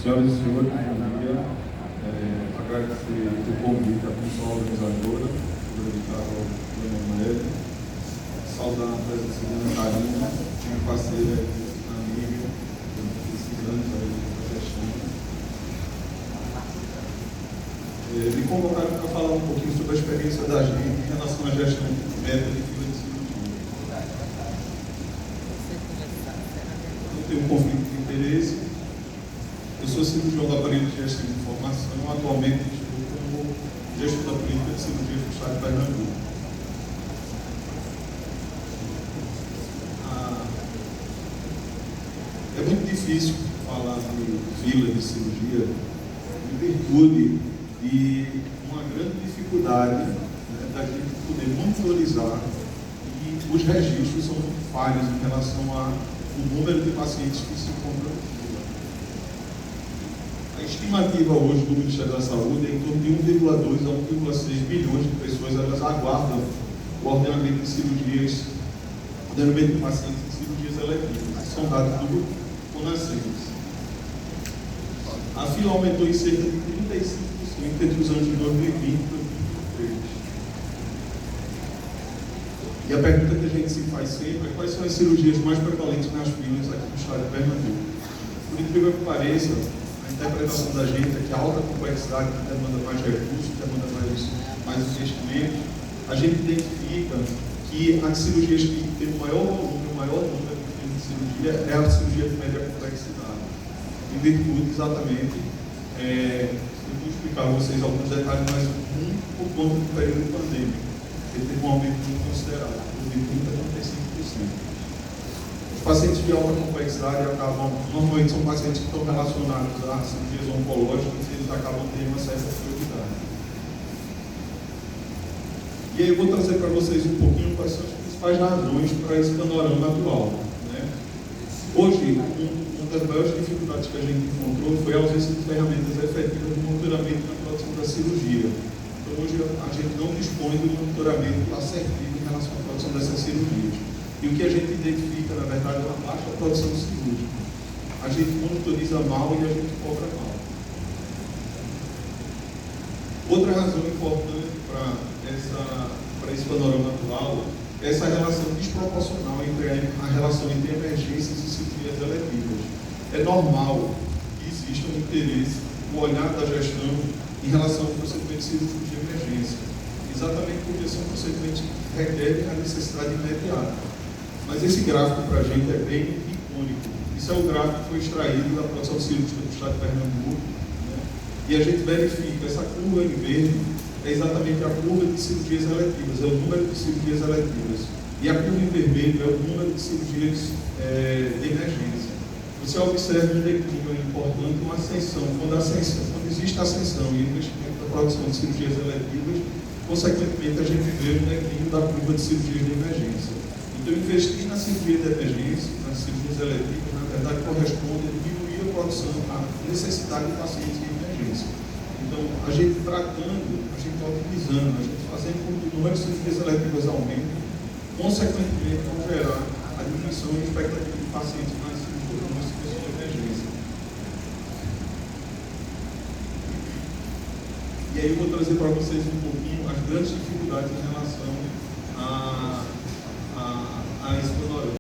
Senhoras e senhores, bom dia. Agradecer o convite à pessoa organizadora, Carol Emanuele, saudar a presença de Ana Karina, minha parceira, amiga, desses anos aí da gestão. Me convocaram para falar um pouquinho sobre a experiência da gente em relação à gestão de método de fila de cirurgia. Eu tenho um conflito de interesse. Eu sou cirurgião do aparelho de gestão de informação, atualmente estou como gestor da política de cirurgia do Estado de Pernambuco. É muito difícil falar de fila de cirurgia em virtude de uma grande dificuldade, né, da gente poder monitorizar, e os registros são muito falhos em relação ao número de pacientes que se encontram em fila. A estimativa hoje do Ministério da Saúde é em torno de 1,2 a 1,6 milhões de pessoas elas aguardam o ordenamento de cirurgias, ordenamento de pacientes em cirurgias eletivas. São dados do CONASEMS. A fila aumentou em cerca de 35% entre os anos de 2020 e 2023. E a pergunta que a gente se faz sempre é quais são as cirurgias mais prevalentes nas filas aqui no estado de Pernambuco. Por incrível que pareça, a interpretação da gente é que a alta complexidade demanda mais recursos, demanda mais investimentos. A gente identifica que as cirurgias que têm o maior volume, o maior número de cirurgia é a cirurgia de média complexidade. Em virtude, exatamente, eu vou explicar a vocês alguns detalhes, mas por conta do período pandêmico, ele teve um aumento muito considerável, de 30% a 35%. Os pacientes de alta complexidade normalmente são pacientes que estão relacionados a cirurgias oncológicas e eles acabam tendo uma certa prioridade. E aí eu vou trazer para vocês um pouquinho quais são as principais razões para esse panorama atual. Né? Hoje, uma das maiores dificuldades que a gente encontrou foi a ausência de ferramentas efetivas de monitoramento na produção da cirurgia. Então, hoje a gente não dispõe do monitoramento assertivo em relação à produção dessas cirurgias. E o que a gente identifica, na verdade, é uma baixa produção cirúrgica. A gente monitoriza mal e a gente cobra mal. Outra razão importante para esse panorama atual é essa relação desproporcional entre a relação entre emergências e cirurgias eletivas. É normal que exista um interesse, o olhar da gestão em relação ao procedimento cirúrgico de emergência, exatamente porque são procedimentos que requerem a necessidade imediata. Mas esse gráfico para a gente é bem icônico. Isso é o gráfico que foi extraído da produção cirúrgica do estado de Pernambuco, né? E a gente verifica, essa curva em verde é exatamente a curva de cirurgias eletivas, é o número de cirurgias eletivas. E a curva em vermelho é o número de cirurgias de emergência. Você observa um declínio importante, uma ascensão. Quando existe ascensão e investimento na produção de cirurgias eletivas, consequentemente a gente vê um declínio da curva de cirurgias de emergência. Então, investir na cirurgia de emergência, nas cirurgias eletivas, na verdade, corresponde a diminuir a produção, a necessidade de pacientes em emergência. Então, a gente tratando, a gente otimizando, a gente fazendo com que o número de cirurgias eletivas aumente, consequentemente, vão gerar a diminuição e expectativa de pacientes nas cirurgias de emergência. E aí eu vou trazer para vocês um pouquinho as grandes dificuldades em relação a esse panorama.